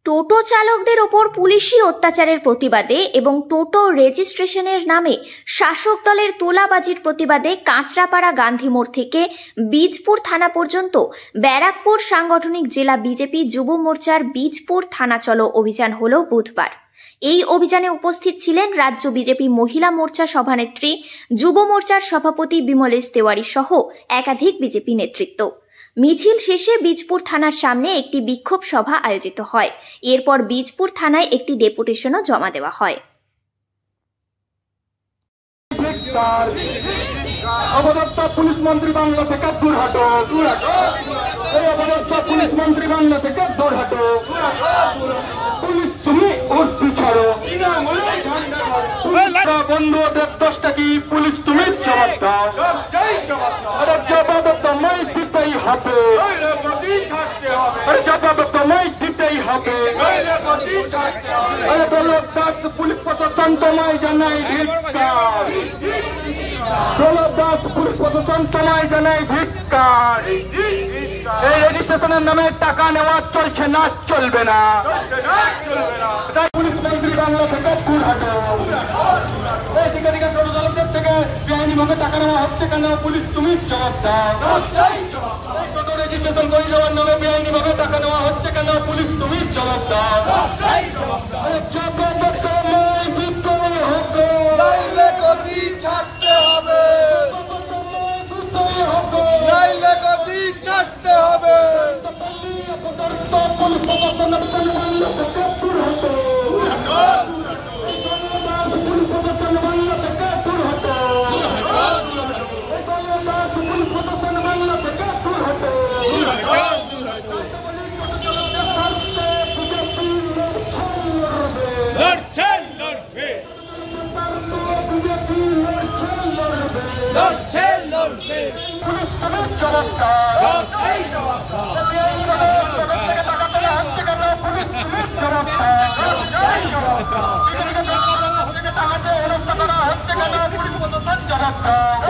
টোটো চালকদের ওপর পুলিশি অত্যাচারের প্রতিবাদে এবং টোটো রেজিস্ট্রেশনের নামে শাসক দলের তোলাবাজির প্রতিবাদে কাঁচরাপাড়া গান্ধী মোড় থেকে বীজপুর থানা পর্যন্ত ব্যারাকপুর সাংগঠনিক জেলা বিজেপি যুব মোর্চার বীজপুর থানা চলো অভিযান হলো বুধবার। এই অভিযানে উপস্থিত ছিলেন রাজ্য বিজেপি মহিলা মোর্চা সভানেত্রী, যুব মোর্চার সভাপতি বিমলেশ তেওয়ারি সহ একাধিক বিজেপি নেতৃত্ব। মিছিল শেষে বীজপুর থানার সামনে একটি বিক্ষোভ সভা আয়োজিত হয়। এরপর বীজপুর থানায় একটি ডেপুটেশনও জমা দেওয়া হয়। পুলিশ মন্ত্রী বাংলা থেকে দূর হাঁটো, পুলিশ মন্ত্রী বাংলা থেকে দূর হাঁটো, পুলিশ তুমি উর্দি ছাড়ো, বন্ধু দেবদশটা কি পুলিশ তুমি জবাব দাও, জবাব তোমায় দিতেই হবে, জবাব তোমায় দিতেই হবে। পুলিশ প্রশাসন তোমায় জানাই ধিক্কার, পুলিশ প্রশাসন তোমায় জানাই ধিক্কার। এই রেজিস্ট্রেশনের নামে টাকা নেওয়া চলছে না, চলবে না। পুলিশ মন্ত্রী বাংলা থেকে দূর হাঁটো। এদিকে দিকে টোটো চালকদের থেকে বেআইনি ভাবে টাকা নেওয়া হচ্ছে কেন, পুলিশ তুমি জবাব দাও। টোটো রেজিস্ট্রেশন করে যাওয়ার নামে বেআইনি ভাবে টাকা নেওয়া হচ্ছে কেন, পুলিশ তুমি জবাব দাও। ছাড়তে হবে, নাইলে গদি ছাড়তে হবে। জবাব দাও।